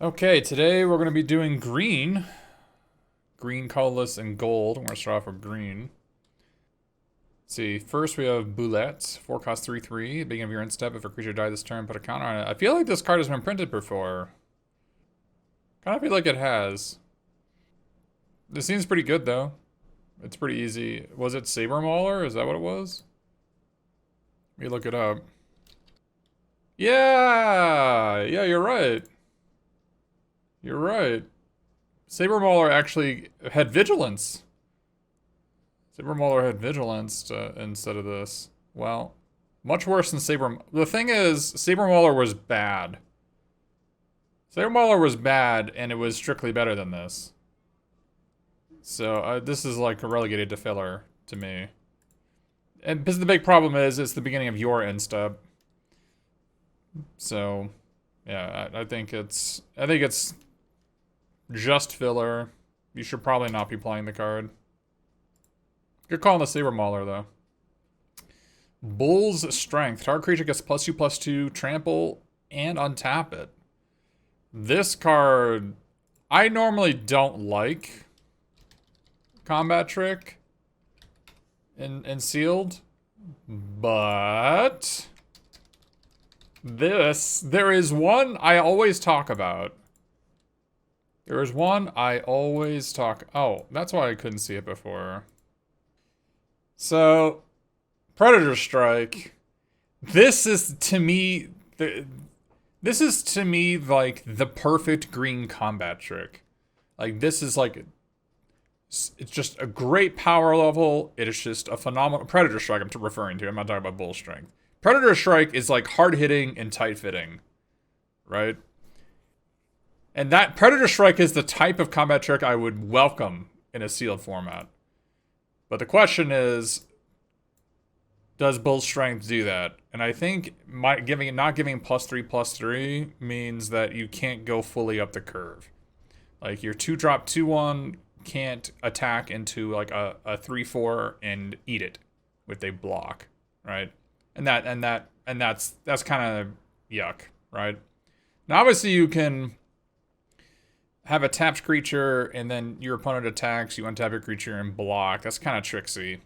Okay, today we're going to be doing green. Green, colorless, and gold. We're going to start off with green. Let's see, first we have Boulette. 4 cost 3/3. Beginning of your end step. If a creature died this turn, put a counter on it. I feel like this card has been printed before. Kind of feel like it has. This seems pretty good, though. It's pretty easy. Was it Saber Mauler? Is that what it was? Let me look it up. Yeah! Yeah, you're right. You're right. Saber Mauler actually had Vigilance. Saber Mauler had Vigilance instead of this. Well, much worse than Saber. The thing is, Saber Mauler was bad. Saber Mauler was bad, and it was strictly better than this. So this is like relegated to filler to me. And because the big problem is, it's the beginning of your end step. So, yeah, I think it's just filler. You should probably not be playing the card. Good call on the Saber Mauler, though. Bull's Strength. Target creature gets +2/+2, trample, and untap it. This card, I normally don't like combat trick in sealed, but there is one I always talk about. There is one I always talk. Oh, that's why I couldn't see it before. So, Predator Strike. This is to me like the perfect green combat trick. Like this is like it's just a great power level. It is just a phenomenal Predator Strike I'm referring to. I'm not talking about Bull Strength. Predator Strike is like hard hitting and tight fitting, right? And that Predator Strike is the type of combat trick I would welcome in a sealed format. But the question is, does Bull Strength do that? And I think not giving +3/+3 means that you can't go fully up the curve. Like your 2-drop 2/1 can't attack into like a 3/4 and eat it with a block, right? And that's kind of yuck, right? Now obviously you can have a tapped creature, and then your opponent attacks, you untap your creature and block. That's kind of tricksy.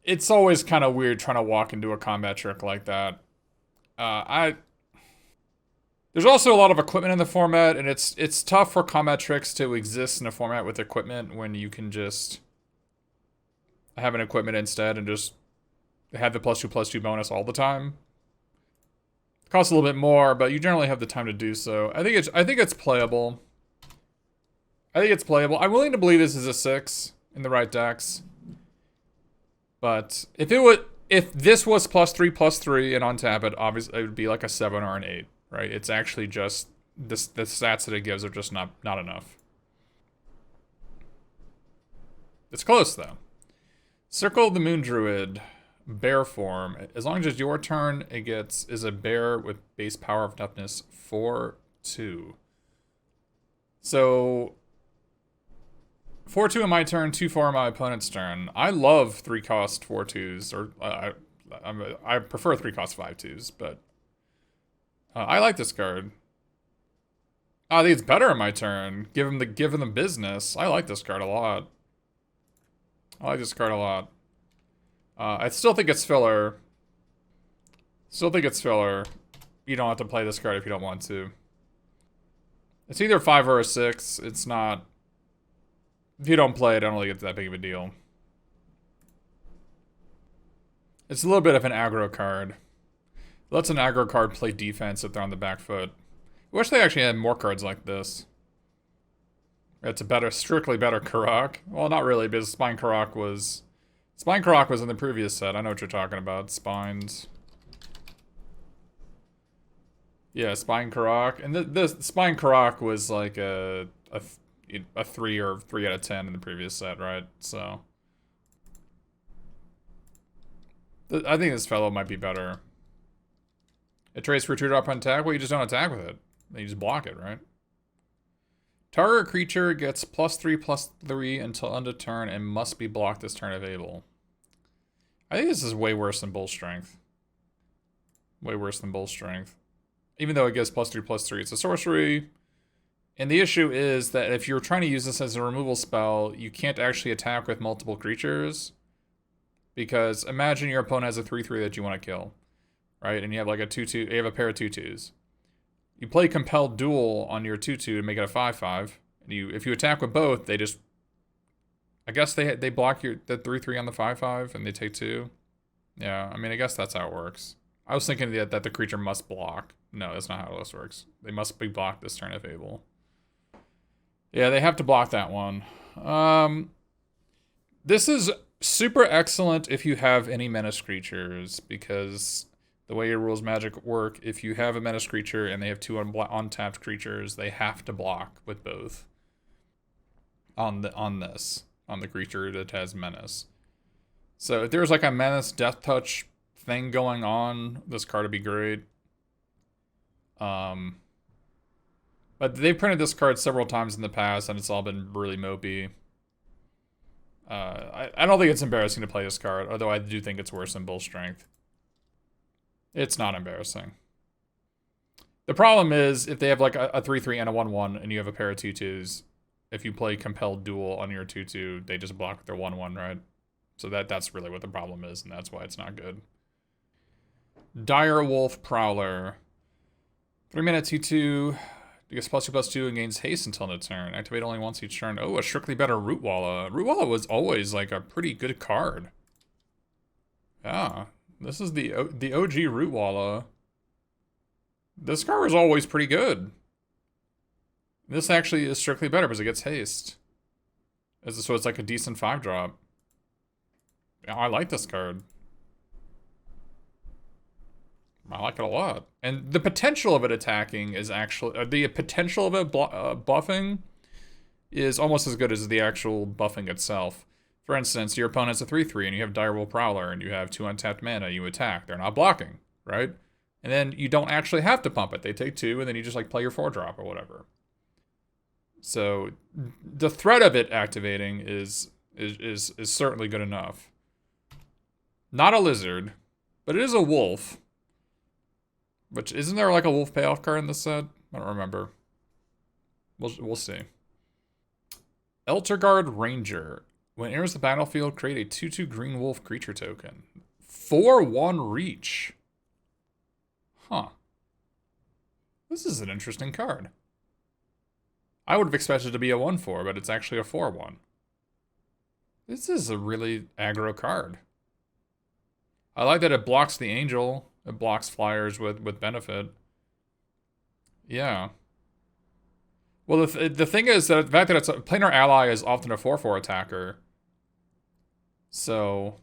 It's always kind of weird trying to walk into a combat trick like that. There's also a lot of equipment in the format, and it's tough for combat tricks to exist in a format with equipment when you can just have an equipment instead and just have the +2/+2 bonus all the time. Costs a little bit more, but you generally have the time to do so. I think it's playable. I'm willing to believe this is a 6 in the right decks. But if this was +3/+3 and untap it, obviously it would be like a 7 or an 8, right? It's actually just the stats that it gives are just not enough. It's close though. Circle of the Moon Druid. Bear form. As long as it's your turn, is a bear with base power of toughness 4/2. So 4/2 in my turn, 2/4 on my opponent's turn. I love 3-cost 4/2s, or I prefer 3-cost 5/2s, but I like this card. I think it's better in my turn. Give him the business. I like this card a lot. I still think it's filler. You don't have to play this card if you don't want to. It's either 5 or a 6. It's not... If you don't play it, I don't really get that big of a deal. It's a little bit of an aggro card. It lets an aggro card play defense if they're on the back foot. I wish they actually had more cards like this. It's a strictly better Karak. Well, not really, because Spine Karak was in the previous set. I know what you're talking about. Spines. Yeah, Spine Karak. And this Spine Karak was like a 3 or 3 out of 10 in the previous set, right? So I think this fellow might be better. It trades for 2-drop on attack. Well, you just don't attack with it. You just block it, right? Target creature gets +3/+3 until end of turn and must be blocked this turn if able. I think this is way worse than Bull Strength. Way worse than Bull Strength. Even though it gives +3/+3, it's a sorcery. And the issue is that if you're trying to use this as a removal spell, you can't actually attack with multiple creatures. Because imagine your opponent has a 3/3 that you want to kill, right? And you have like a 2/2, you have a pair of 2/2s. You play Compelled Duel on your 2/2 to make it a 5/5. And if you attack with both, they just, I guess they block the 3/3 on the 5/5 and they take 2. Yeah, I mean, I guess that's how it works. I was thinking that the creature must block. No, that's not how this works. They must be blocked this turn if able. Yeah, they have to block that one. This is super excellent if you have any menace creatures, because the way your rules magic work, if you have a menace creature and they have 2 untapped creatures, they have to block with both on the creature that has menace. So if there's like a menace death touch thing going on, this card would be great. But they've printed this card several times in the past, and it's all been really mopey. I don't think it's embarrassing to play this card, although I do think it's worse than Bull Strength. It's not embarrassing. The problem is, if they have like a 3/3 and a 1/1, and you have a pair of 2/2s, if you play Compelled Duel on your 2/2, they just block with their 1/1, right? So that's really what the problem is, and that's why it's not good. Direwolf Prowler. 3-mana 2/2. It gets +2/+2 and gains haste until end of turn. Activate only once each turn. Oh, a Strictly Better Rootwalla. Rootwalla was always like a pretty good card. Yeah, this is the OG Rootwalla. This card was always pretty good. This actually is Strictly Better because it gets haste. So it's like a decent 5-drop. Yeah, I like this card. I like it a lot. And the potential of it attacking is actually... the potential of it buffing is almost as good as the actual buffing itself. For instance, your opponent's a 3/3 and you have Direwolf Prowler and you have 2 untapped mana, you attack. They're not blocking, right? And then you don't actually have to pump it. They take 2 and then you just like play your 4-drop or whatever. So the threat of it activating is certainly good enough. Not a lizard, but it is a wolf. Which, isn't there like a wolf payoff card in this set? I don't remember. We'll see. Elter Ranger. When it enters the battlefield, create a 2/2 green wolf creature token. 4/1 reach. Huh. This is an interesting card. I would have expected it to be a 1/4, but it's actually a 4/1. This is a really aggro card. I like that it blocks the angel. It blocks flyers with benefit. Yeah. Well, the thing is that the fact that it's a planar ally is often a 4/4 attacker. So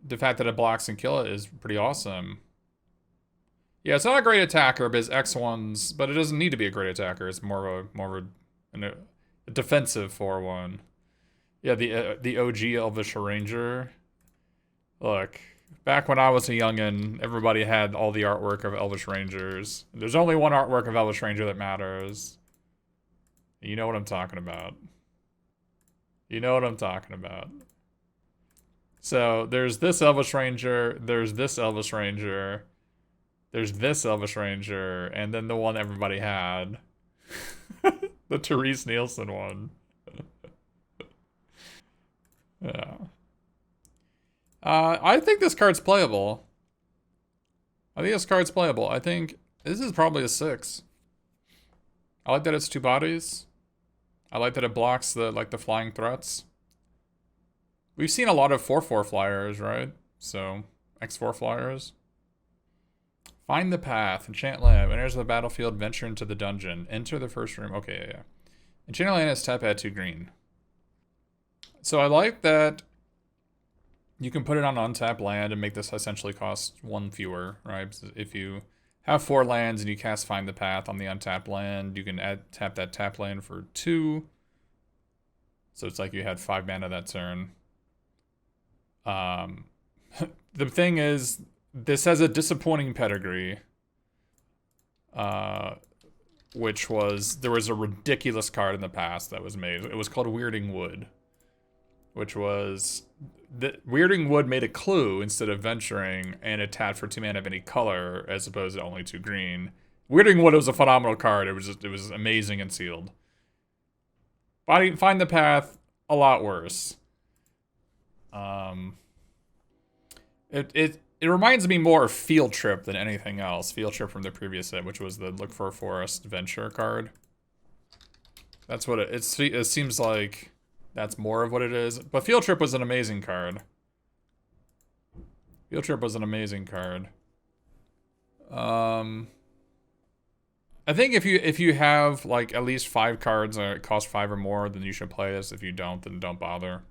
the fact that it blocks and kill it is pretty awesome. Yeah, it's not a great attacker, but it's X1s, but it doesn't need to be a great attacker. It's more of a defensive 4/1. Yeah, the OG Elvish Ranger. Look. Back when I was a youngin', everybody had all the artwork of Elvish Rangers. There's only one artwork of Elvish Ranger that matters. You know what I'm talking about. You know what I'm talking about. So, there's this Elvish Ranger, there's this Elvish Ranger, there's this Elvish Ranger, and then the one everybody had. The Therese Nielsen one. Yeah. I think this card's playable. I think this is probably a 6. I like that it's 2 bodies. I like that it blocks the flying threats. We've seen a lot of 4/4 flyers, right? So, X4 flyers. Find the path. Enchant land. Enters the battlefield. Venture into the dungeon. Enter the first room. Okay, yeah. Enchant land is tap, add 2 green. So I like that you can put it on untapped land and make this essentially cost 1 fewer, right? If you have 4 lands and you cast Find the Path on the untapped land, you can tap that tap land for 2. So it's like you had 5 mana that turn. The thing is, this has a disappointing pedigree. Which was, there was a ridiculous card in the past that was made. It was called Weirding Wood. which was Weirding Wood made a clue instead of venturing, and it tapped for 2 mana of any color as opposed to only 2 green. Weirding Wood was a phenomenal card. It was amazing and sealed. Find the Path, a lot worse. It reminds me more of Field Trip than anything else. Field Trip from the previous set, which was the Look for a Forest Venture card. That's what it seems like. That's more of what it is. But Field Trip was an amazing card. Field Trip was an amazing card. I think if you have like at least 5 cards that cost 5 or more, then you should play this. If you don't, then don't bother.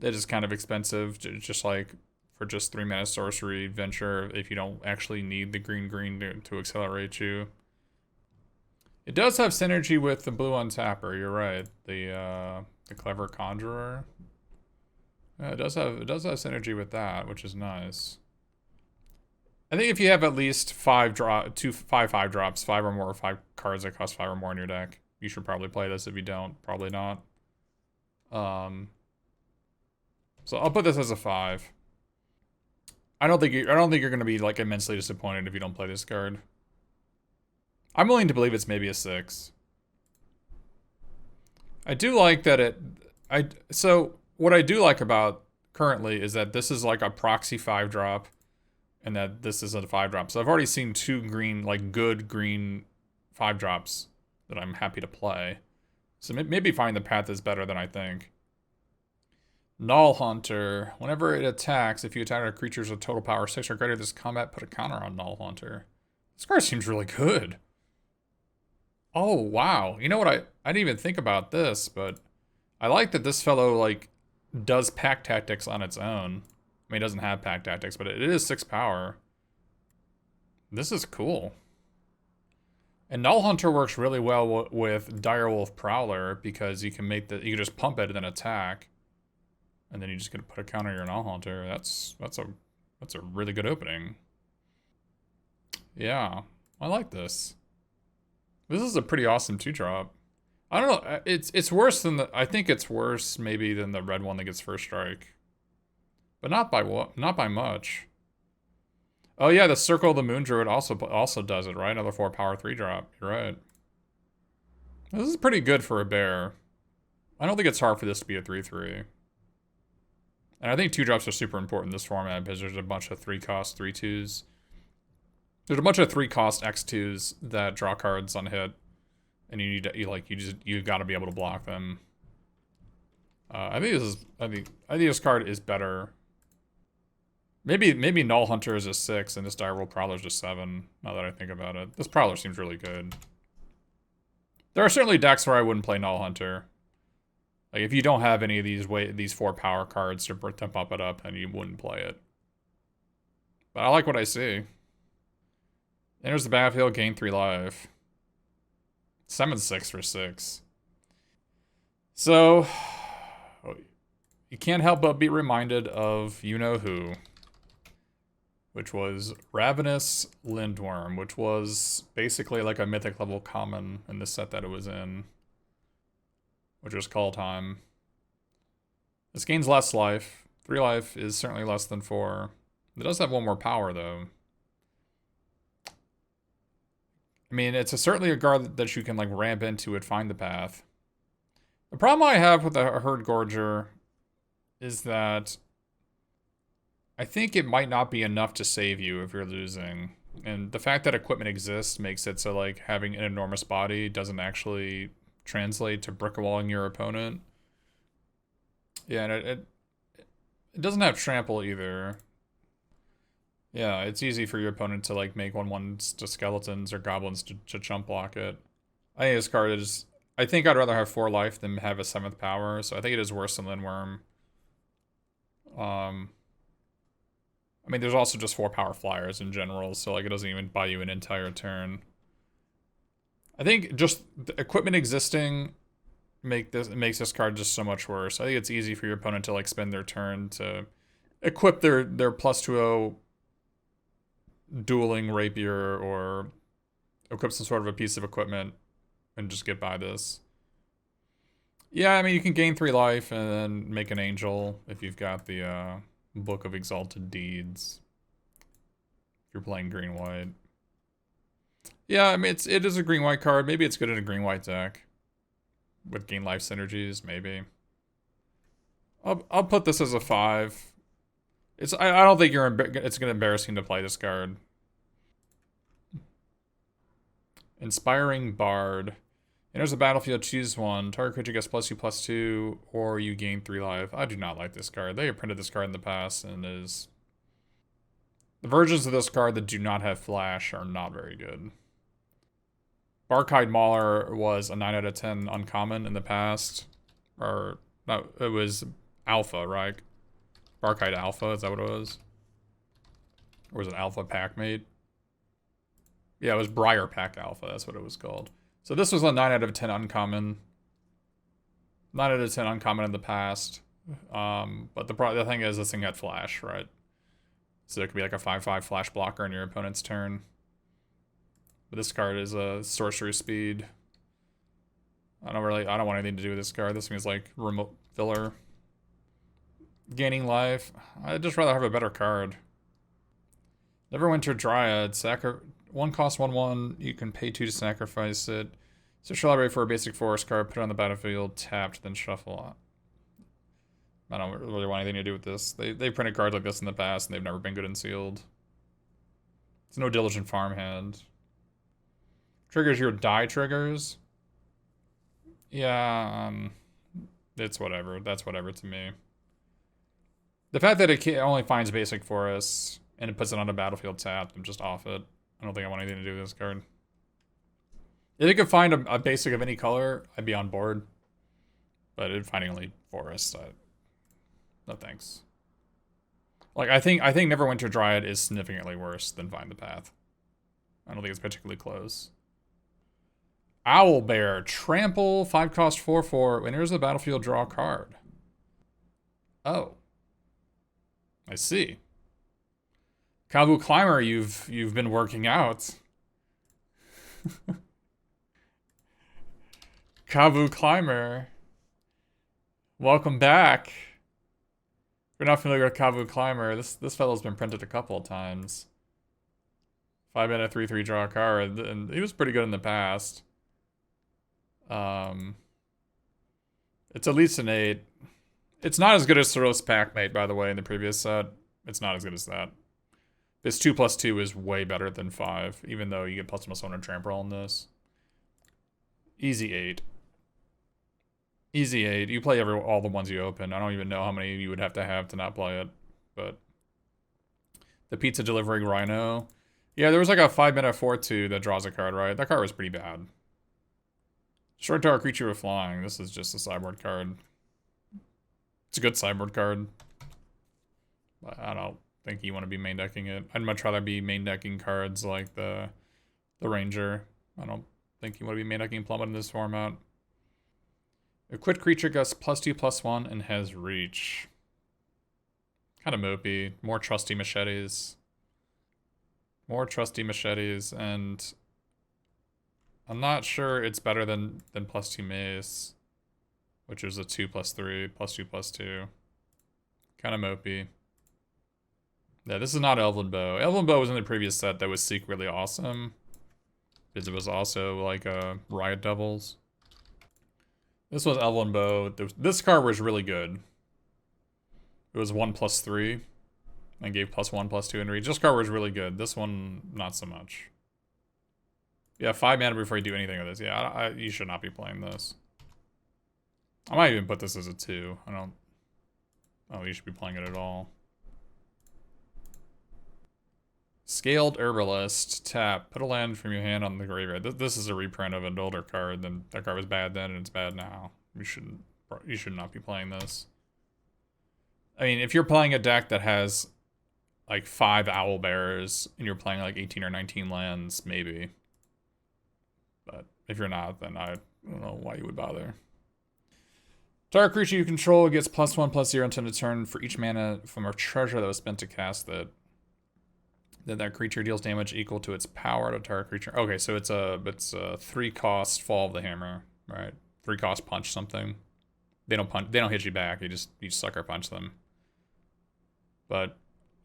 It is kind of expensive, just like for just 3 mana sorcery venture. If you don't actually need the green to accelerate you. It does have synergy with the blue untapper. You're right. The clever conjurer. Yeah, it does have synergy with that, which is nice. I think if you have at least 5 drops, 5 or more, 5 cards that cost 5 or more in your deck, you should probably play this. If you don't, probably not. So I'll put this as a 5. I don't think you're gonna be like immensely disappointed if you don't play this card. I'm willing to believe it's maybe a 6. I do like that so what I do like about currently is that this is like a proxy 5-drop, and that this is a 5-drop. So I've already seen 2 green, like good green 5-drops that I'm happy to play. So maybe Find the Path is better than I think. Null Hunter. Whenever it attacks, if you attack a creatures with total power 6 or greater this combat, put a counter on Null Hunter. This card seems really good. Oh, wow. You know what? I didn't even think about this, but I like that this fellow, like, does pack tactics on its own. I mean, it doesn't have pack tactics, but it is 6 power. This is cool. And Null Hunter works really well with Direwolf Prowler because you can just pump it and then attack. And then you just get to put a counter on your Null Hunter. That's a really good opening. Yeah, I like this. This is a pretty awesome 2-drop. I don't know. It's worse than I think it's worse maybe than the red one that gets first strike, but not by much. Oh yeah, the Circle of the Moon Druid also does it, right? Another 4 power 3-drop. You're right. This is pretty good for a bear. I don't think it's hard for this to be a 3/3. And I think 2-drops are super important in this format because there's a bunch of 3-cost 3/2s. There's a bunch of 3-cost X2s that draw cards on hit, and you got to be able to block them. I think this card is better. Maybe Null Hunter is a 6 and this Direwolf Prowler is just 7. Now that I think about it, this Prowler seems really good. There are certainly decks where I wouldn't play Null Hunter. Like if you don't have any of these 4 power cards to bump it up, then you wouldn't play it. But I like what I see. Enters the battlefield, gain 3 life. 7/6 for 6. So you can't help but be reminded of you-know-who, which was Ravenous Lindworm, which was basically like a mythic level common in the set that it was in, which was Call Time. This gains less life. 3 life is certainly less than 4. It does have 1 more power, though. I mean, it's certainly a guard that you can, like, ramp into it, Find the Path. The problem I have with the Herd Gorger is that I think it might not be enough to save you if you're losing. And the fact that equipment exists makes it so, like, having an enormous body doesn't actually translate to brick-walling your opponent. Yeah, and it doesn't have trample either. Yeah, it's easy for your opponent to like make 1/1s to skeletons or goblins to jump block it. I think this card is... I think I'd rather have 4 life than have a 7th power, so I think it is worse than Lindworm. I mean, there's also just 4 power flyers in general, so like it doesn't even buy you an entire turn. I think just the equipment existing makes this card just so much worse. I think it's easy for your opponent to like spend their turn to equip their +2/0 dueling rapier or equip some sort of a piece of equipment and just get by this. Yeah, I mean, you can gain 3 life and then make an angel if you've got the Book of Exalted Deeds. If you're playing green-white. Yeah, I mean, it is a green-white card. Maybe it's good in a green-white deck. With gain life synergies, maybe. I'll put this as a 5. I don't think it's gonna embarrass you to play this card. Inspiring Bard. Enters the battlefield, choose one. Target creature gets +2/+2, or you gain 3 life. I do not like this card. They have printed this card in the past, and is the versions of this card that do not have flash are not very good. Barkhide Mauler was a 9 out of 10 uncommon in the past. Or, no, it was Alpha, right? Barkhide Alpha, is that what it was? Or was it Alpha Pack Mate? Yeah, it was Briar Pack Alpha, that's what it was called. So this was a 9 out of 10 uncommon. 9 out of 10 uncommon in the past. But the thing is, this thing had flash, right? So it could be like a 5/5 flash blocker on your opponent's turn. But this card is a sorcery speed. I don't want anything to do with this card. This thing is like remote filler. Gaining life. I'd just rather have a better card. Neverwinter Dryad. 1 cost 1/1. You can pay 2 to sacrifice it. Search your library for a basic forest card, put it on the battlefield, tapped, then shuffle. I don't really want anything to do with this. They've printed cards like this in the past, and they've never been good and sealed. It's no Diligent Farmhand. Triggers your die triggers. Yeah, it's whatever. That's whatever to me. The fact that it only finds basic forests and it puts it on the battlefield tapped, I'm just off it. I don't think I want anything to do with this card. If it could find a basic of any color, I'd be on board. But finding only forests, no thanks. Like, I think Neverwinter Dryad is significantly worse than Find the Path. I don't think it's particularly close. Owlbear. Trample. 5 cost 4/4. When enters the battlefield, draw a card. Oh. I see. Kavu Climber, you've been working out. Kavu Climber. Welcome back. If you're not familiar with Kavu Climber, this fellow's been printed a couple of times. 5-mana 3/3 draw a card, and he was pretty good in the past. It's at least an 8. It's not as good as Soros Packmate, by the way, in the previous set. It's not as good as that. This 2/2 is way better than 5, even though you get +1/+1 and trample on this. Easy 8. Easy 8. You play all the ones you open. I don't even know how many you would have to not play it. But the pizza delivering rhino. Yeah, there was like a 5-mana 4/2 that draws a card, right? That card was pretty bad. Short tower creature with flying. This is just a sideboard card. It's a good sideboard card. But I don't think you want to be main decking it. I'd much rather be main decking cards like the Ranger. I don't think you want to be main decking Plummet in this format. A quick creature gets +2/+1 and has reach. Kind of mopey. More trusty machetes. More trusty machetes, and I'm not sure it's better than +2 mace, which is a 2/3, +2/+2. Kind of mopey. Yeah, this is not Elven Bow. Elven Bow was in the previous set that was secretly awesome, because it was also like Riot Devils. This was Elven Bow. This card was really good. It was 1/3 and gave +1/+2 in reach. This card was really good. This one, not so much. Yeah, 5 mana before you do anything with this. Yeah, you should not be playing this. I might even put this as a 2. I don't you should be playing it at all. Scaled Herbalist. Tap. Put a land from your hand on the graveyard. This is a reprint of an older card. Then that card was bad then and it's bad now. You should not be playing this. I mean, if you're playing a deck that has like 5 Owlbears and you're playing like 18 or 19 lands, maybe. But if you're not, then I don't know why you would bother. Target creature you control gets +1/+0 until the turn for each mana from a treasure that was spent to cast it. Then that creature deals damage equal to its power to target creature. Okay, so it's a 3 cost Fall of the Hammer, right? 3 cost punch something. They don't hit you back. You just sucker punch them. But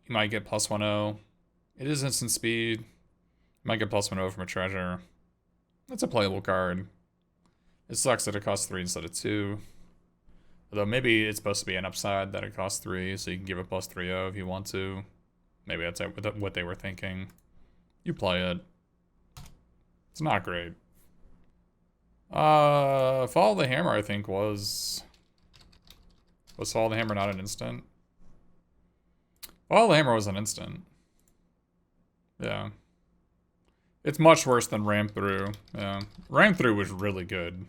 you might get plus 1/0. It is instant speed. You might get plus 1/0 from a treasure. That's a playable card. It sucks that it costs 3 instead of 2. Although maybe it's supposed to be an upside that it costs 3, so you can give it plus 3/0 if you want to. Maybe that's what they were thinking. You play it. It's not great. Follow the Hammer, I think, was Follow the Hammer not an instant? Follow the Hammer was an instant. Yeah. It's much worse than Ram Through. Yeah. Ram Through was really good.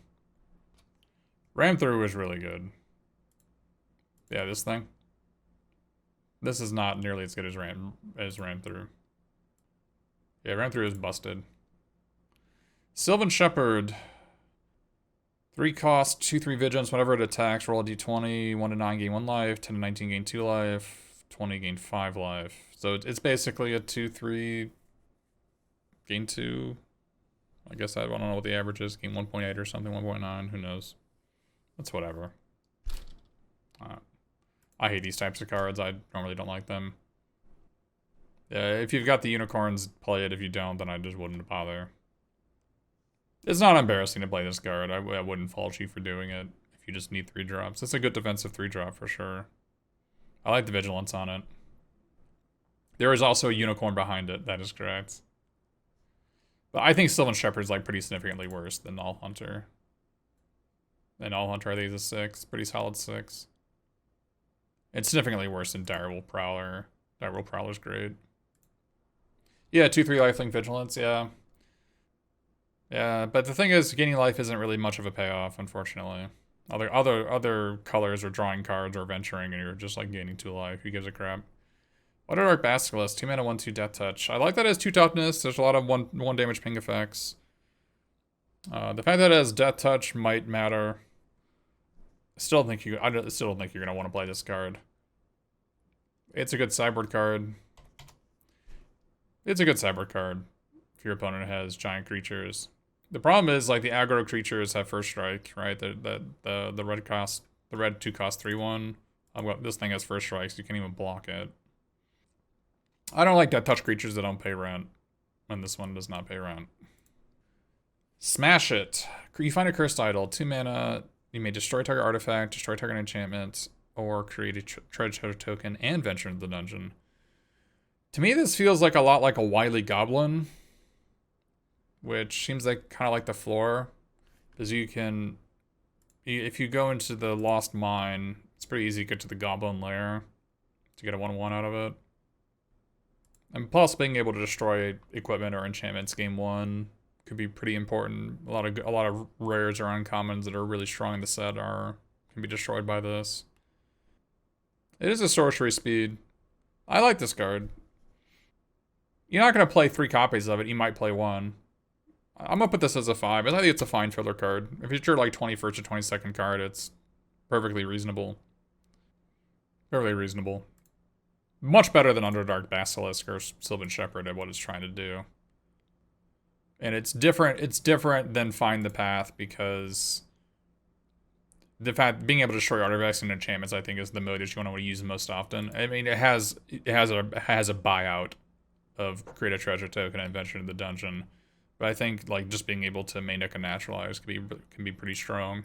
Ram Through was really good. Yeah, this thing. This is not nearly as good as Ram Through. Yeah, Ram Through is busted. Sylvan Shepard. 3 cost, 2/3 vigilance. Whenever it attacks, roll a d20. 1 to 9 gain 1 life. 10 to 19 gain 2 life. 20 gain 5 life. So it's basically a 2/3 gain 2. I guess I don't know what the average is. Gain 1.8 or something. 1.9. Who knows? That's whatever. I hate these types of cards. I normally don't like them. Yeah, if you've got the unicorns, play it. If you don't, then I just wouldn't bother. It's not embarrassing to play this card. I wouldn't fault you for doing it if you just need 3 drops. It's a good defensive 3 drop for sure. I like the vigilance on it. There is also a unicorn behind it. That is correct. But I think Sylvan Shepard's like pretty significantly worse than All Hunter. And All Hunter, I think, is a 6. Pretty solid 6. It's significantly worse than Direwolf Prowler. Direwolf Prowler's great. Yeah, 2/3 lifelink vigilance, yeah. Yeah, but the thing is, gaining life isn't really much of a payoff, unfortunately. Other colors are drawing cards or venturing, and you're just like gaining 2 life. Who gives a crap? Water Dark Basilisk, 2 mana, 1/2 Death Touch. I like that it has 2 toughness. There's a lot of one damage ping effects. The fact that it has Death Touch might matter. I still don't think you're gonna want to play this card. It's a good sideboard card. It's a good sideboard card if your opponent has giant creatures. The problem is like the aggro creatures have first strike, right? The red 2 cost 3/1. This thing has first strike, so you can't even block it. I don't like that touch creatures that don't pay rent, and this one does not pay rent. Smash it. You find a cursed idol, 2 mana. You may destroy target artifact, destroy target enchantment, or create a treasure token and venture into the dungeon. To me, this feels like a lot like a Wily Goblin, which seems like kind of like the floor, because if you go into the Lost Mine, it's pretty easy to get to the Goblin Lair to get a 1/1 out of it. And plus, being able to destroy equipment or enchantments game 1 could be pretty important. A lot of rares or uncommons that are really strong in the set can be destroyed by this. It is a sorcery speed. I like this card. You're not going to play 3 copies of it. You might play 1. I'm going to put this as a 5. I think it's a fine filler card. If it's your like 21st or 22nd card, it's perfectly reasonable. Perfectly reasonable. Much better than Underdark Basilisk or Sylvan Shepard at what it's trying to do. And it's different than Find the Path because the fact being able to destroy artifacts and enchantments, I think, is the mode that you want to use most often. I mean, it has a buyout of create a treasure token and venture into the dungeon. But I think like just being able to main deck a naturalize can be pretty strong.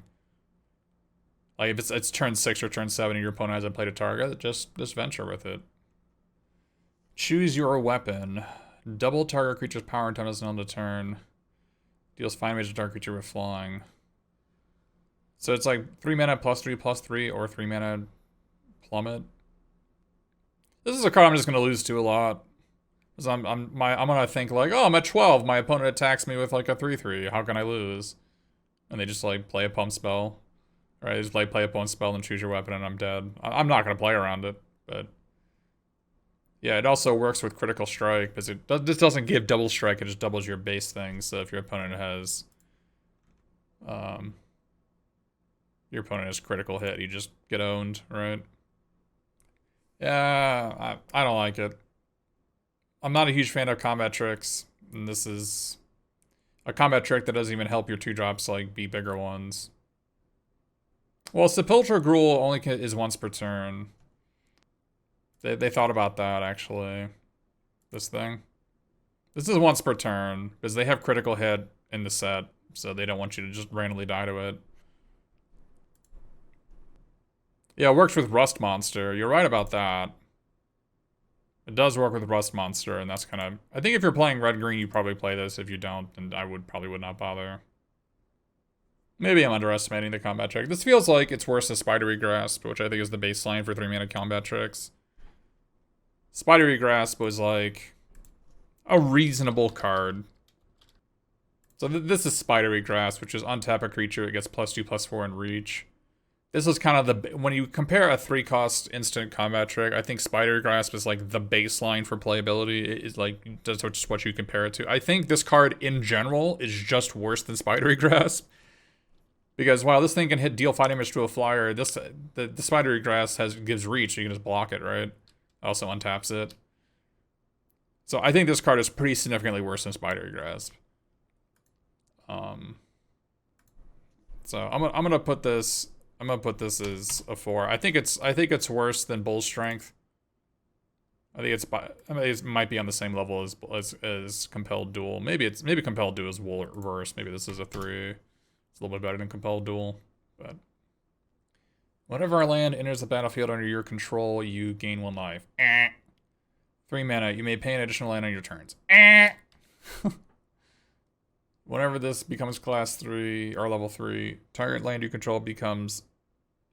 Like if it's turn 6 or turn 7 and your opponent hasn't played a target, just venture with it. Choose your weapon. Double target creature's power and toughness on the turn. Deals 5 damage to target creature with flying. So it's like 3 mana +3/+3 or 3 mana plummet. This is a card I'm just gonna lose to a lot. Because I'm gonna think like, oh, I'm at 12. My opponent attacks me with like a 3/3. How can I lose? And they just like play a pump spell. Right? They just play a pump spell and choose your weapon and I'm dead. I'm not gonna play around it, but yeah, it also works with critical strike because this doesn't give double strike. It just doubles your base thing. So if your opponent has critical hit, you just get owned, right? Yeah, I don't like it. I'm not a huge fan of combat tricks, and this is a combat trick that doesn't even help your 2 drops like be bigger ones. Well, Sepulchre Gruul only is once per turn. They thought about that, actually. This thing. This is once per turn, because they have critical hit in the set, so they don't want you to just randomly die to it. Yeah, it works with Rust Monster. You're right about that. It does work with Rust Monster, and that's kind of... I think if you're playing red-green, you probably play this. If you don't, then I probably would not bother. Maybe I'm underestimating the combat trick. This feels like it's worse than Spidery Grass, which I think is the baseline for 3-mana combat tricks. Spidery Grass was like a reasonable card. So this is Spidery Grass, which is untap a creature. It gets +2/+4 in reach. This is kind of the... When you compare a 3-cost instant combat trick, I think Spidery Grasp is like the baseline for playability. It is like, that's just what you compare it to. I think this card in general is just worse than Spidery Grasp. Because while this thing can deal 5 damage to a flyer, the Spidery Grass gives reach, so you can just block it, right? Also untaps it. So I think this card is pretty significantly worse than Spidery Grasp. So I'm gonna put this... I'm gonna put this as a 4. I think it's worse than Bull Strength. I think it might be on the same level as Compelled Duel. Maybe Compelled Duel is worse. Maybe this is a 3. It's a little bit better than Compelled Duel. But whenever a land enters the battlefield under your control, you gain 1 life. 3 mana. You may pay an additional land on your turns. Whenever this becomes class 3 or level 3, target land you control becomes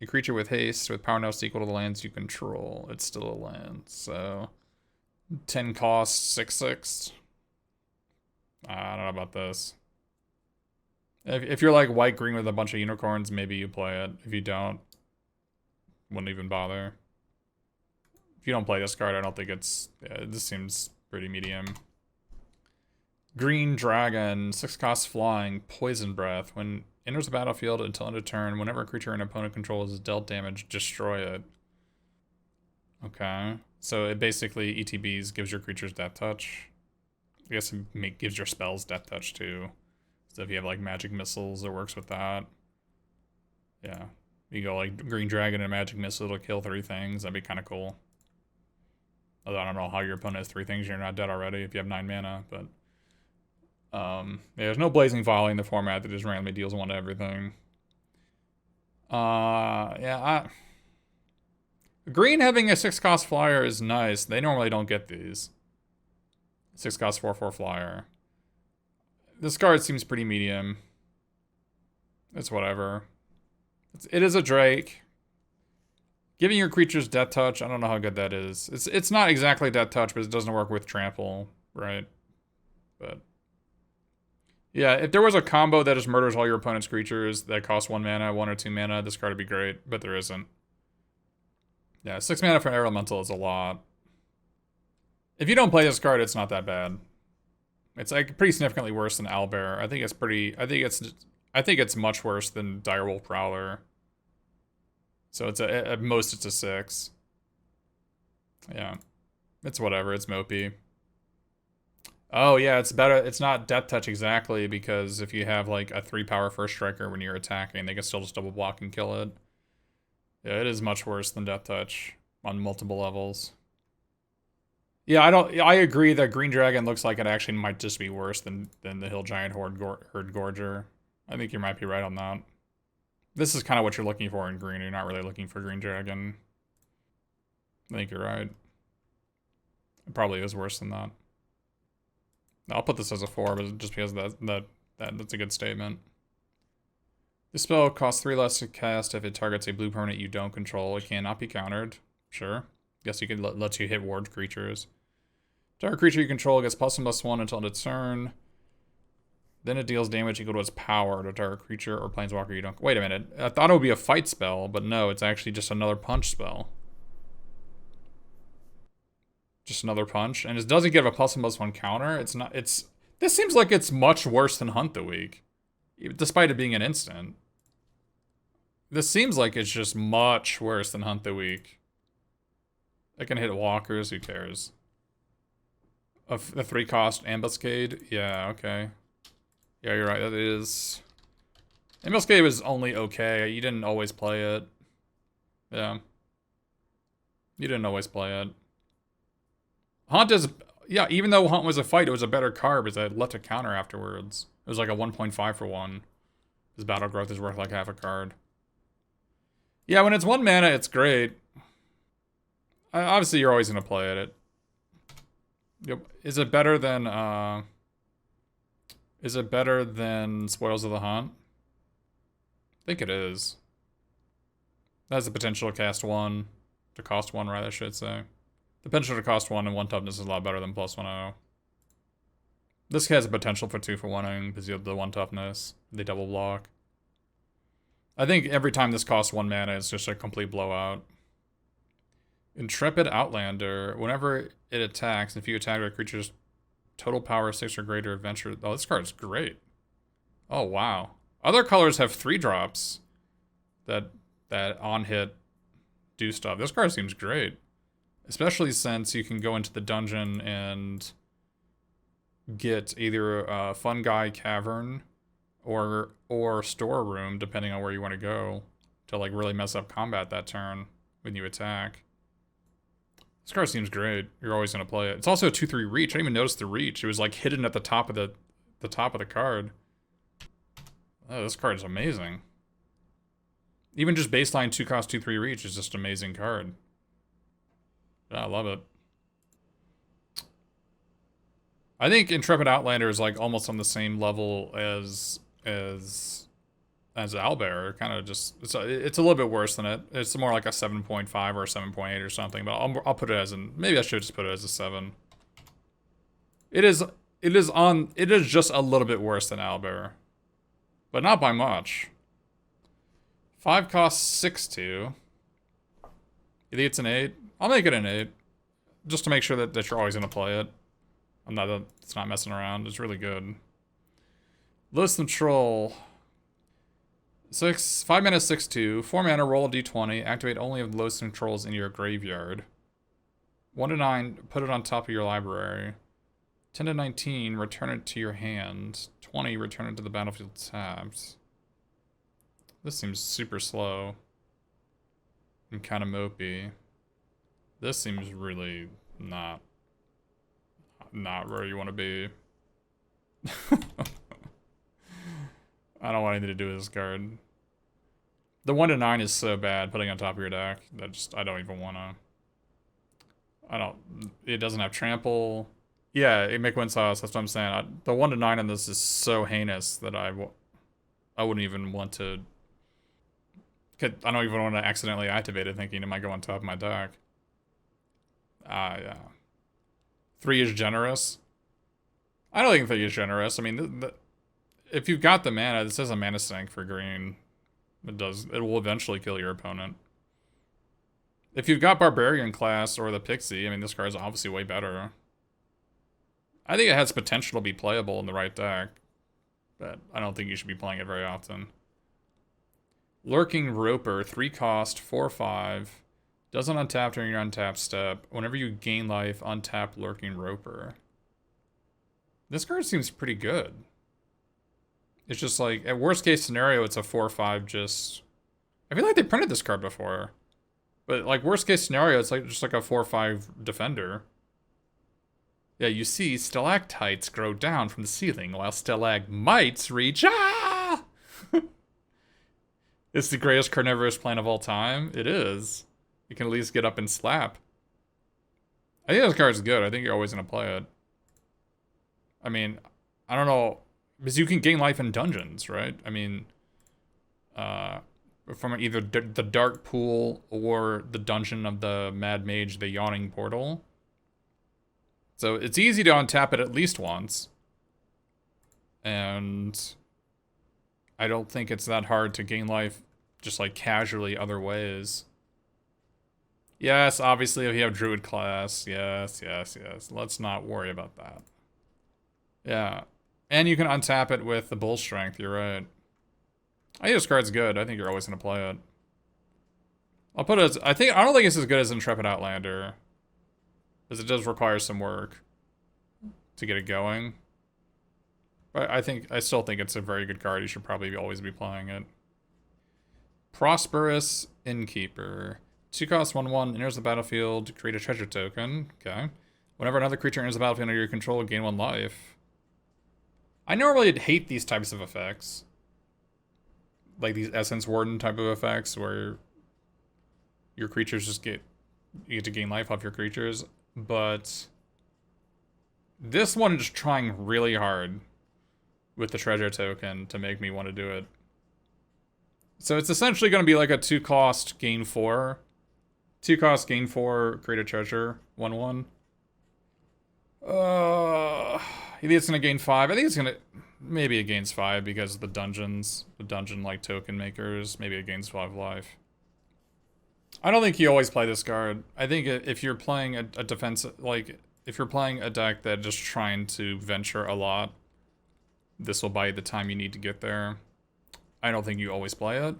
a creature with haste with power now equal to the lands you control. It's still a land, so 10 cost, 6/6. I don't know about this. If you're like white green with a bunch of unicorns, maybe you play it. If you don't, wouldn't even bother. If you don't play this card, I don't think it's... Yeah, this seems pretty medium. Green Dragon, 6 cost flying, Poison Breath. When enters the battlefield until end of turn, whenever a creature an opponent controls is dealt damage, destroy it. Okay. So it basically ETBs, gives your creatures Death Touch. I guess it gives your spells Death Touch too. So if you have like magic missiles, it works with that. Yeah. You go like Green Dragon and a magic missile to kill 3 things. That'd be kind of cool. Although I don't know how your opponent has 3 things, you're not dead already if you have 9 mana, but... yeah, there's no Blazing Volley in the format that just randomly deals 1 to everything. Green having a 6 cost flyer is nice. They normally don't get these. 6 cost 4/4 flyer. This card seems pretty medium. It's whatever. It is a Drake. Giving your creatures Death Touch, I don't know how good that is. It's not exactly Death Touch, but it doesn't work with Trample, right? But... yeah, if there was a combo that just murders all your opponent's creatures that cost 1 mana, 1 or 2 mana, this card would be great, but there isn't. Yeah, 6 mana for Air Elemental is a lot. If you don't play this card, it's not that bad. It's like pretty significantly worse than Owlbear. I think it's much worse than Direwolf Prowler. So it's at most it's a 6. Yeah. It's whatever, it's mopey. Oh, yeah, it's better. It's not Death Touch exactly, because if you have, like, a 3-power first striker when you're attacking, they can still just double block and kill it. Yeah, it is much worse than Death Touch on multiple levels. Yeah, I agree that Green Dragon looks like it actually might just be worse than the Hill Giant Herd Gorger. I think you might be right on that. This is kind of what you're looking for in green. You're not really looking for Green Dragon. I think you're right. It probably is worse than that. I'll put this as a 4, but just because that's a good statement. This spell costs 3 less to cast if it targets a blue permanent you don't control. It cannot be countered. Sure. Guess you could let you hit ward creatures. Target creature you control gets +1/+1 until end of turn. Then it deals damage equal to its power to target creature or planeswalker you don't... Wait a minute. I thought it would be a fight spell, but no, it's actually just another punch spell. Just another punch, and it doesn't give a +1/+1 counter. It's not. This seems like it's much worse than Hunt the Weak, despite it being an instant. This seems like it's just much worse than Hunt the Weak. I can hit walkers. Who cares? The 3-cost ambuscade. Yeah. Okay. Yeah, you're right. That is MLSK was only okay. You didn't always play it. Yeah. You didn't always play it. Haunt is... Yeah, even though Haunt was a fight, it was a better card because it left a counter afterwards. It was like a 1.5 for 1. His battle growth is worth like half a card. Yeah, when it's 1 mana, it's great. Obviously, you're always going to play it. Yep. Is it better than... Is it better than Spoils of the Hunt? I think it is. That has the potential to cast 1. To cost 1, right, I should say. The potential to cost 1 and 1 toughness is a lot better than +1/0. This has a potential for 2 for 1-ing because you have the 1 toughness. They double block. I think every time this costs 1 mana, it's just a complete blowout. Intrepid Outlander. Whenever it attacks, if you attack a creature's total power 6 or greater adventure... Oh, this card's great. Oh, wow. Other colors have 3-drops that on hit do stuff. This card seems great. Especially since you can go into the dungeon and get either a Fungi Cavern or Storeroom, depending on where you want to go, to like really mess up combat that turn when you attack. This card seems great. You're always gonna play it. It's also a 2/3 reach. I didn't even notice the reach. It was like hidden at the top of the card. Oh, this card is amazing. Even just baseline 2-cost 2/3 reach is just an amazing card. Yeah, I love it. I think Intrepid Outlander is like almost on the same level as Owlbear. Kind of just it's a little bit worse than it. It's more like a 7.5 or a 7.8 or something. But I'll put it as maybe I should just put it as a 7. It is just a little bit worse than Owlbear, but not by much. 5 costs 6/2. You think it's an 8? I'll make it an 8. Just to make sure that you're always going to play it. It's not messing around. It's really good. Loathsome Troll. 5 mana 6/2. 4 mana, roll a d20. Activate only of Loathsome Trolls in your graveyard. 1-9, put it on top of your library. 10-19, return it to your hand. 20, return it to the battlefield tapped. This seems super slow. And kind of mopey. This seems really not where you want to be. I don't want anything to do with this card. The 1-9 is so bad putting on top of your deck that I don't even want to. It doesn't have trample. Yeah, it make win sauce. That's what I'm saying. The 1-9 on this is so heinous that I wouldn't even want to. I don't even want to accidentally activate it thinking it might go on top of my deck. Yeah. 3 is generous. I don't think 3 is generous. I mean, if you've got the mana, this is a mana sink for green. It will eventually kill your opponent. If you've got Barbarian class or the Pixie, I mean, this card is obviously way better. I think it has potential to be playable in the right deck, but I don't think you should be playing it very often. Lurking Roper, 3 cost, 4/5. Doesn't untap during your untap step. Whenever you gain life, untap Lurking Roper. This card seems pretty good. It's just like, at worst case scenario, it's a 4/5 just... I feel like they printed this card before. But like worst case scenario, it's like just like a 4/5 defender. Yeah, you see stalactites grow down from the ceiling while stalagmites reach... Ah! It's the greatest carnivorous plant of all time. It is. You can at least get up and slap. I think this card's good. I think you're always going to play it. I mean, I don't know. Because you can gain life in dungeons, right? I mean, from either the Dark Pool or the dungeon of the Mad Mage, the Yawning Portal. So it's easy to untap it at least once. And I don't think it's that hard to gain life just like casually other ways. Yes, obviously if you have Druid class. Yes. Let's not worry about that. Yeah. And you can untap it with the Bull Strength, you're right. I think this card's good. I think you're always going to play it. I'll put it as... I don't think it's as good as Intrepid Outlander. Because it does require some work to get it going. But I still think it's a very good card. You should probably always be playing it. Prosperous Innkeeper. 2 cost 1/1, enters the battlefield, create a treasure token. Okay. Whenever another creature enters the battlefield under your control, gain 1 life. I normally hate these types of effects. Like these Essence Warden type of effects where your creatures just you get to gain life off your creatures. But this one is trying really hard with the treasure token to make me want to do it. So it's essentially going to be like a 2 cost gain 4. 2 cost gain 4, create a treasure, 1/1. I think it's going to gain 5. I think it's going to... Maybe it gains 5 because of the dungeons. The dungeon, like, token makers. Maybe it gains 5 life. I don't think you always play this card. I think if you're playing a defense... Like, if you're playing a deck that's just trying to venture a lot, this will buy you the time you need to get there. I don't think you always play it.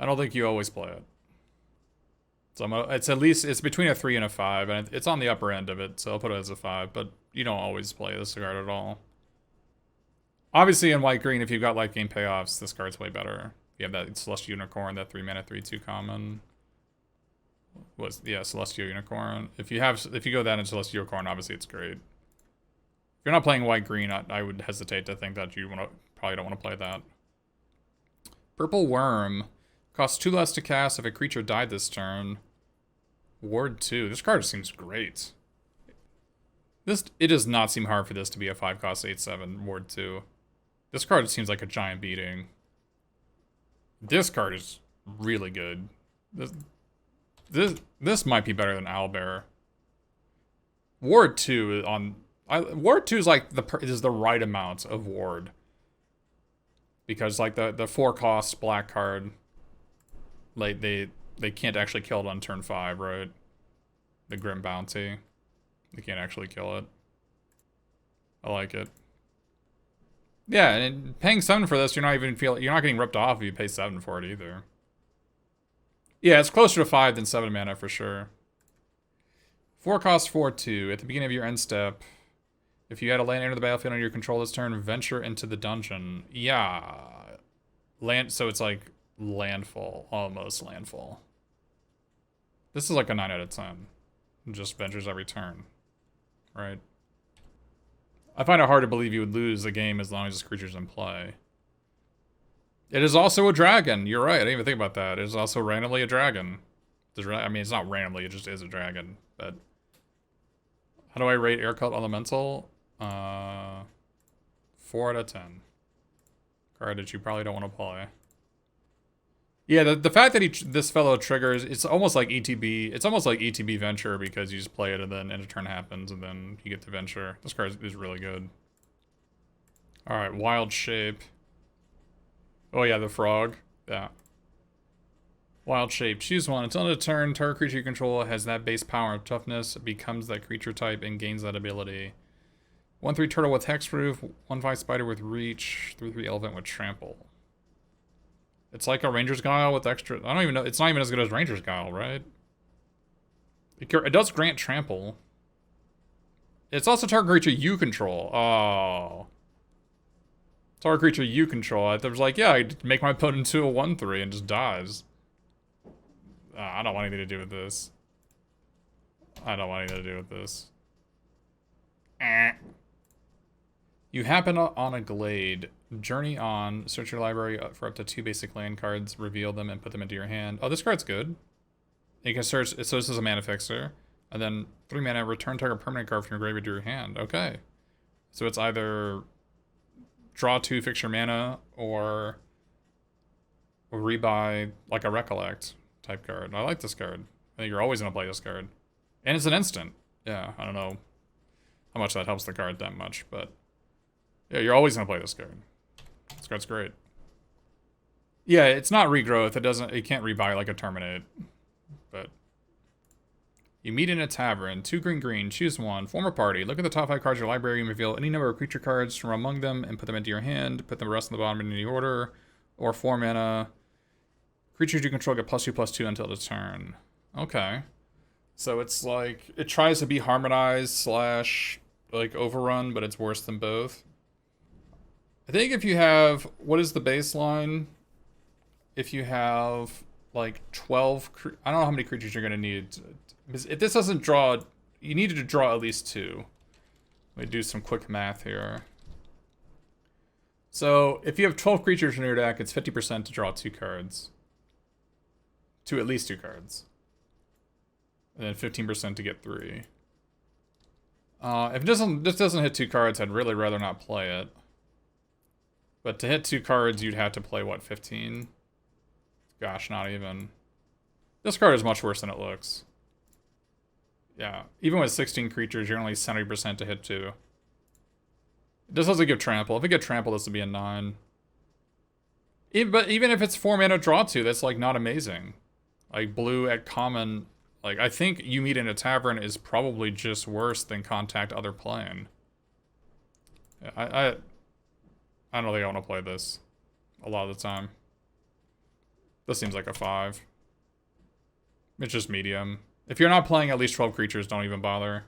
I don't think you always play it. So it's at least, it's between a 3 and a 5, and it's on the upper end of it, so I'll put it as a 5, but you don't always play this card at all. Obviously in white-green, if you've got late game payoffs, this card's way better. You have that Celestial Unicorn, that 3-mana 3/2 common. Celestial Unicorn. If you go that in Celestial Unicorn, obviously it's great. If you're not playing white-green, I would hesitate to think that you probably don't want to play that. Purple Worm. Costs 2 less to cast if a creature died this turn. Ward 2. This card seems great. It does not seem hard for this to be a 5 cost 8/7 Ward 2. This card seems like a giant beating. This card is really good. This might be better than Owlbear. Ward 2 Ward 2 is like is the right amount of ward. Because like the 4 cost black card, like they can't actually kill it on turn 5, right? The Grim Bounty. They can't actually kill it. I like it. Yeah, and paying 7 for this, you're not getting ripped off if you pay 7 for it either. Yeah, it's closer to 5 than 7 mana for sure. 4 cost 4/2. At the beginning of your end step, if you had a land enter the battlefield under your control this turn, venture into the dungeon. Yeah. So it's like landfall. Almost landfall. This is like a 9 out of 10. Just ventures every turn. Right? I find it hard to believe you would lose a game as long as this creature's in play. It is also a dragon. You're right. I didn't even think about that. It is also randomly a dragon. I mean, it's not randomly. It just is a dragon. But how do I rate Air Cult Elemental? 4 out of 10. Card that you probably don't want to play. Yeah, the fact that this fellow triggers, it's almost like ETB. It's almost like ETB Venture because you just play it and then end of turn happens and then you get to Venture. This card is really good. Alright, Wild Shape. Oh yeah, the frog. Yeah. Wild Shape. Choose one. Until end of turn, target creature you control has that base power of toughness, becomes that creature type, and gains that ability. 1/3 turtle with Hexproof, 1/5 spider with reach, 3/3 elephant with trample. It's like a Ranger's Guile with extra... I don't even know. It's not even as good as Ranger's Guile, right? It does grant trample. It's also target creature you control. Oh. Target creature you control. I was like, yeah, I make my opponent into a 1/3 and just dies. I don't want anything to do with this. I don't want anything to do with this. You happen on a glade. Journey on. Search your library for up to 2 basic land cards. Reveal them and put them into your hand. Oh, this card's good. You can search. So this is a mana fixer. And then 3 mana. Return target permanent card from your graveyard to your hand. Okay. So it's either draw 2, fix your mana, or rebuy like a Recollect type card. I like this card. I think you're always going to play this card. And it's an instant. Yeah, I don't know how much that helps the card that much, but yeah, you're always going to play this card. This card's great. Yeah, it's not regrowth. It can't rebuy like a Terminate. But you meet in a tavern. 2 green. Choose one. Form a party. Look at the top 5 cards of your library and reveal any number of creature cards from among them and put them into your hand. Put the rest on the bottom in any order. Or 4 mana. Creatures you control get +2/+2 until the turn. Okay. So it's like, it tries to be harmonized / like overrun, but it's worse than both. I think if you have, what is the baseline? If you have like 12, I don't know how many creatures you're going to need. If this doesn't draw, you needed to draw at least 2. Let me do some quick math here. So if you have 12 creatures in your deck, it's 50% to draw 2 cards. To at least 2 cards. And then 15% to get 3. If this doesn't hit 2 cards, I'd really rather not play it. But to hit 2 cards, you'd have to play, what, 15? Gosh, not even. This card is much worse than it looks. Yeah, even with 16 creatures, you're only 70% to hit 2. This doesn't give trample. If it get trample, this would be a 9. But even if it's 4 mana draw 2, that's like not amazing. Like blue at common, like I think You Meet in a Tavern is probably just worse than Contact Other Plane. I don't think I want to play this a lot of the time. This seems like a 5. It's just medium. If you're not playing at least 12 creatures, don't even bother.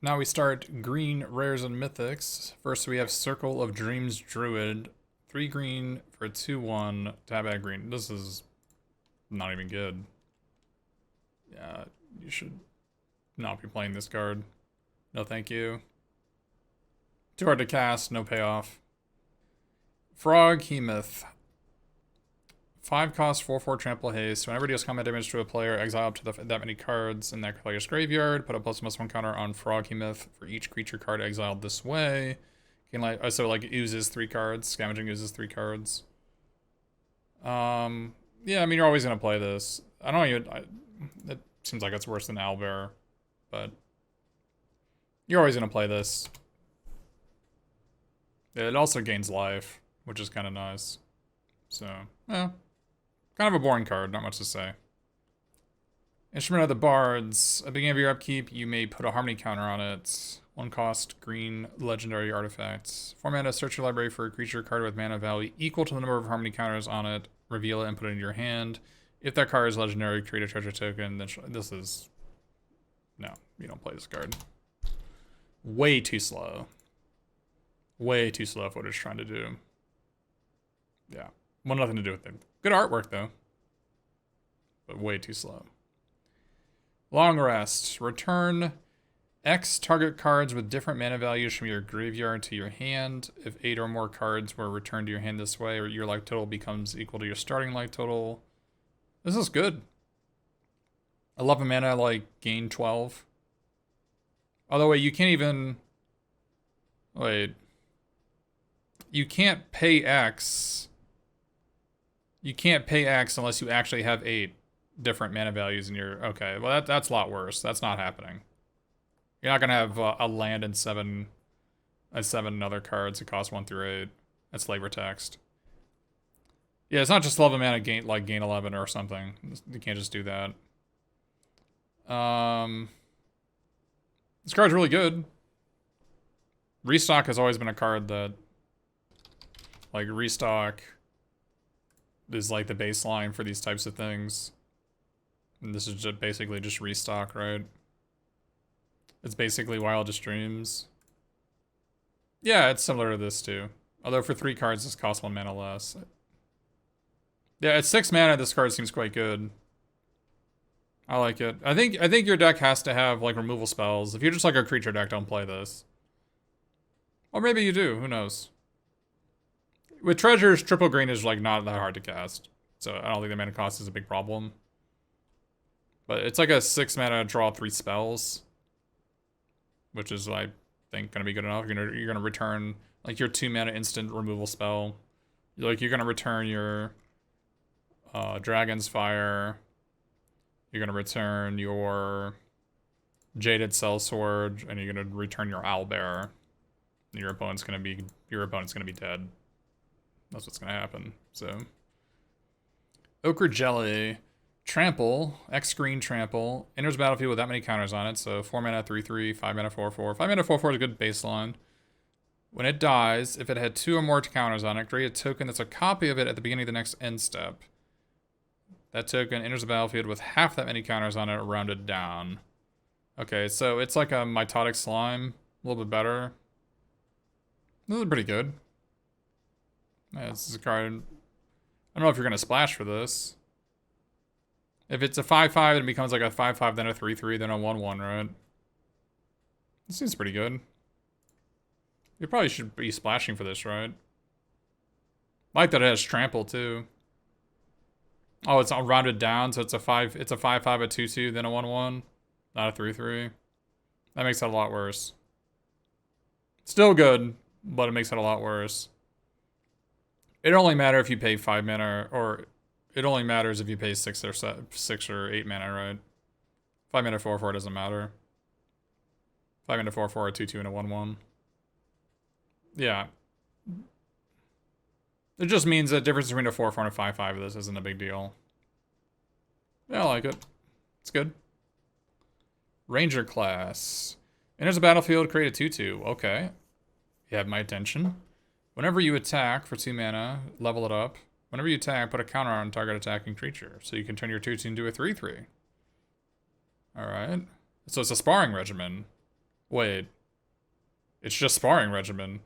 Now we start green rares and mythics. First we have Circle of Dreams Druid. 3 green for a 2/1. Tap at green. This is not even good. Yeah, you should not be playing this card. No thank you. Too hard to cast, no payoff. Froghemoth. 5 cost, 4/4 trample haste. Whenever it deals combat damage to a player, exile up to that many cards in that player's graveyard. Put a +1/+1 counter on Froghemoth for each creature card exiled this way. You can so like oozes 3 cards. Scavenging oozes 3 cards. Yeah, I mean you're always gonna play this. I don't even. It seems like it's worse than Owlbear, but you're always gonna play this. It also gains life, which is kind of nice. So, yeah. Kind of a boring card, not much to say. Instrument of the Bards. At the beginning of your upkeep, you may put a harmony counter on it. 1 cost, green, legendary artifact. 4 mana, search your library for a creature card with mana value equal to the number of harmony counters on it. Reveal it and put it into your hand. If that card is legendary, create a treasure token. Then this is... No, you don't play this card. Way too slow. Way too slow for what it's trying to do. Yeah. Well, nothing to do with it. Good artwork, though. But way too slow. Long Rest. Return X target cards with different mana values from your graveyard to your hand. If 8 or more cards were returned to your hand this way, or your life total becomes equal to your starting life total. This is good. 11 mana, like, gain 12. Although, wait, you can't even... Wait. You can't pay X... You can't pay X unless you actually have 8 different mana values in your... Okay, well that's a lot worse. That's not happening. You're not going to have a land and 7 other cards that cost 1 through 8. That's flavor text. Yeah, it's not just 11 mana gain, like gain 11 or something. You can't just do that. This card's really good. Restock has always been a card that... Like, Restock... is like the baseline for these types of things. And this is just basically just Restock, right? It's basically Wildest Dreams. Yeah, it's similar to this too. Although for 3 cards, this costs 1 mana less. Yeah, at 6 mana, this card seems quite good. I like it. I think your deck has to have like removal spells. If you're just like a creature deck, don't play this. Or maybe you do, who knows? With treasures, triple green is like not that hard to cast. So I don't think the mana cost is a big problem. But it's like a 6 mana draw 3 spells. Which is, I think, gonna be good enough. You're gonna return like your 2 mana instant removal spell. You're gonna return your Dragon's Fire. You're gonna return your Jaded Sellsword, and you're gonna return your Owlbear. Your opponent's gonna be dead. That's what's gonna happen. So, Ochre Jelly, Trample, X green Trample, enters battlefield with that many counters on it. So 4 mana 3/3, 5 mana 4/4. 5 mana 4/4 is a good baseline. When it dies, if it had 2 or more counters on it, create a token that's a copy of it at the beginning of the next end step. That token enters the battlefield with half that many counters on it, rounded down. Okay, so it's like a Mitotic Slime, a little bit better. This is pretty good. Yeah, this is a card. I don't know if you're gonna splash for this. If it's a 5/5, it becomes like a 5/5, then a 3/3, then a 1/1, right? This seems pretty good. You probably should be splashing for this, right? I like that it has trample too. Oh, it's all rounded down, so it's a 5/5, a 2/2, then a 1/1, not a 3/3. That makes it a lot worse. Still good, but it makes it a lot worse. It only matters if you pay 5 mana, or it only matters if you pay 6 or 8 mana, right? 5 mana 4/4 doesn't matter. 5 mana 4/4, a 2/2, and a 1/1. Yeah. It just means the difference between a 4/4 and a 5/5 of this isn't a big deal. Yeah, I like it. It's good. Ranger class. Enters a battlefield, create a 2/2. Okay. You have my attention. Whenever you attack for 2 mana, level it up. Whenever you attack, put a counter on target attacking creature. So you can turn your 2/2 into a 3/3. Alright. So it's a sparring regimen. Wait. It's just sparring regimen.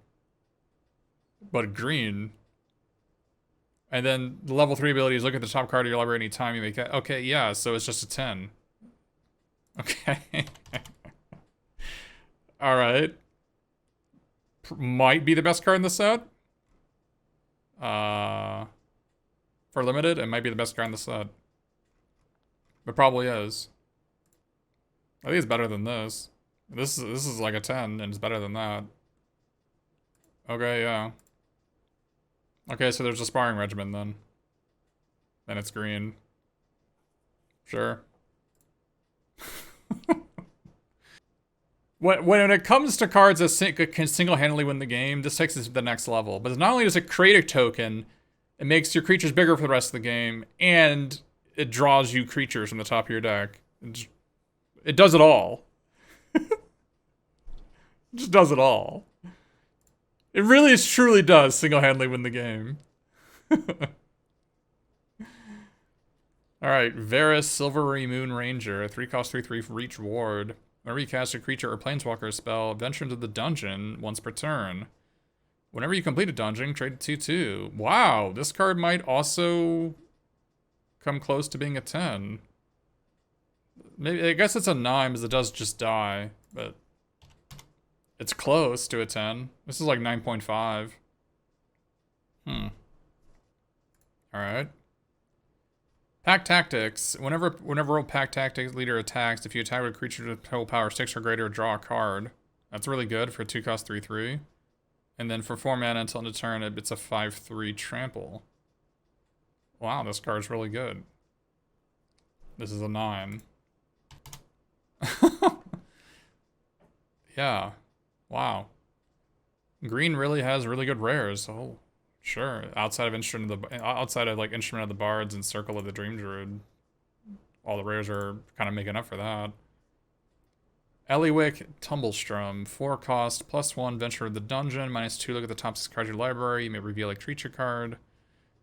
But green. And then the level 3 ability is look at the top card of your library anytime you make it. Okay, yeah, so it's just a 10. Okay. Alright. Might be the best card in the set. For limited, it might be the best card in the set. It probably is. I think it's better than this. This is like a 10, and it's better than that. Okay, yeah. Okay, so there's a sparring regimen then. Then it's green. Sure. When it comes to cards that can single-handedly win the game, this takes it to the next level. But not only does it create a token, it makes your creatures bigger for the rest of the game, and it draws you creatures from the top of your deck. It does it all. It just does it all. It really truly does single-handedly win the game. Alright, Varus, Silvery Moon Ranger, a 3-cost 3/3 for each ward. Whenever you cast a creature or planeswalker spell, venture into the dungeon once per turn. Whenever you complete a dungeon, trade a 2/2. Wow, this card might also come close to being a 10. Maybe, I guess it's a 9 because it does just die, but it's close to a 10. This is like 9.5. Alright. Pack Tactics. Whenever a Pack Tactics leader attacks, if you attack with a creature with total power 6 or greater, draw a card. That's really good for a 2-cost 3/3. And then for 4 mana until end of turn, it's a 5/3 trample. Wow, this card's really good. This is a 9. Yeah. Wow. Green really has really good rares. Oh, sure. Outside of Instrument of the Bards and Circle of the Dream Druid, all the rares are kind of making up for that. Eliwick Tumblestrum, 4 cost, +1, venture to the dungeon, -2, look at the top 6 cards of your library, you may reveal a creature card.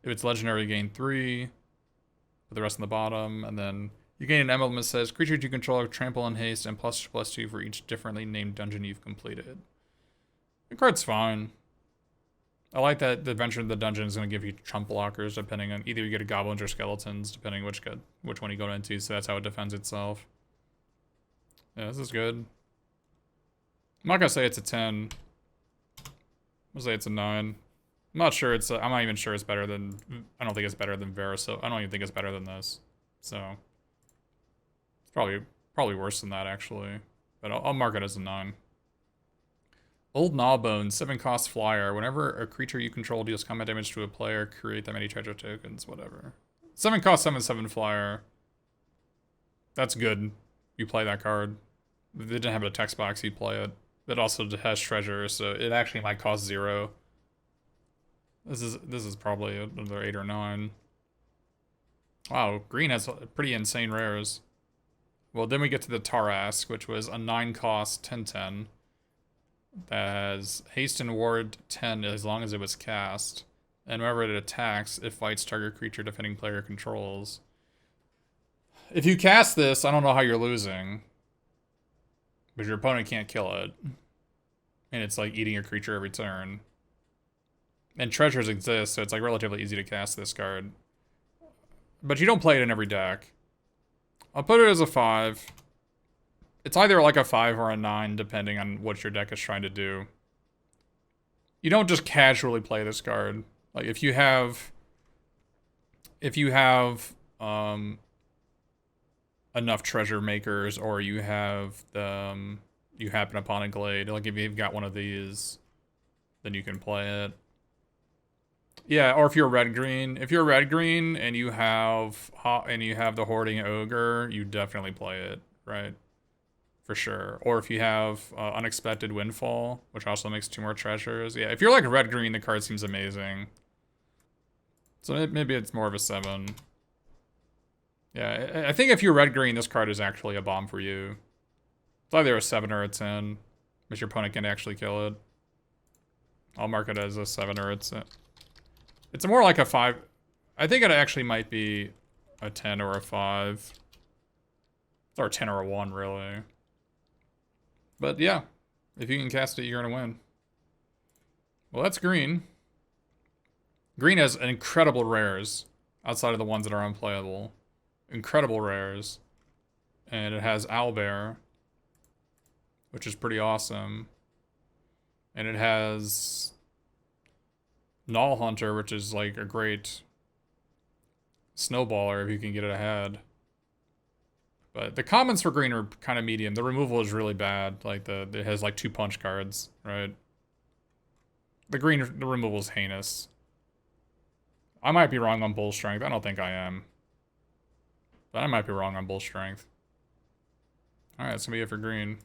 If it's legendary, gain 3. Put the rest on the bottom, and then you gain an emblem that says, creatures you control trample and haste, and +2 for each differently named dungeon you've completed. The card's fine. I like that the venture to the dungeon is going to give you trump blockers, depending on either you get a goblins or skeletons, depending which one you go into, so that's how it defends itself. Yeah, this is good. I'm not gonna say it's a 10. I'm gonna say it's a 9. I'm not sure it's. I'm not even sure it's better than. I don't think it's better than Varus. So I don't even think it's better than this. So it's probably worse than that actually. But I'll mark it as a 9. Old Gnawbone, 7-cost flyer. Whenever a creature you control deals combat damage to a player, create that many treasure tokens. Whatever. 7-cost 7/7 flyer. That's good. You play that card. If they didn't have a text box, you'd play it. It also has treasure, so it actually might cost 0. This is probably another 8 or 9. Wow, green has pretty insane rares. Well, then we get to the Tarask, which was a 9-cost 10/10. That has haste and ward 10 as long as it was cast. And whenever it attacks, it fights target creature defending player controls. If you cast this, I don't know how you're losing. But your opponent can't kill it. And it's like eating your creature every turn. And treasures exist, so it's like relatively easy to cast this card. But you don't play it in every deck. I'll put it as a 5. It's either like a 5 or a 9, depending on what your deck is trying to do. You don't just casually play this card. Like if you have enough treasure makers, or you have the you happen upon a glade, like if you've got one of these, then you can play it. Yeah, or if you're red-green. If you're red-green and you have the Hoarding Ogre, you definitely play it, right? For sure. Or if you have Unexpected Windfall, which also makes 2 more treasures. Yeah, if you're like red-green, the card seems amazing. So maybe it's more of a 7. Yeah, I think if you're red-green, this card is actually a bomb for you. It's either a 7 or a 10, but your opponent can actually kill it. I'll mark it as a 7 or a 10. It's more like a 5. I think it actually might be a 10 or a 5. Or a 10 or a 1, really. But yeah, if you can cast it, you're going to win. Well, that's green. Green has incredible rares outside of the ones that are unplayable. Incredible rares. And it has Owlbear, which is pretty awesome. And it has Null Hunter, which is like a great snowballer if you can get it ahead. But the commons for green are kind of medium. The removal is really bad. Like it has like 2 punch cards, right? The removal is heinous. I might be wrong on Bull Strength. I don't think I am. But I might be wrong on Bull Strength. Alright, that's gonna be it for green.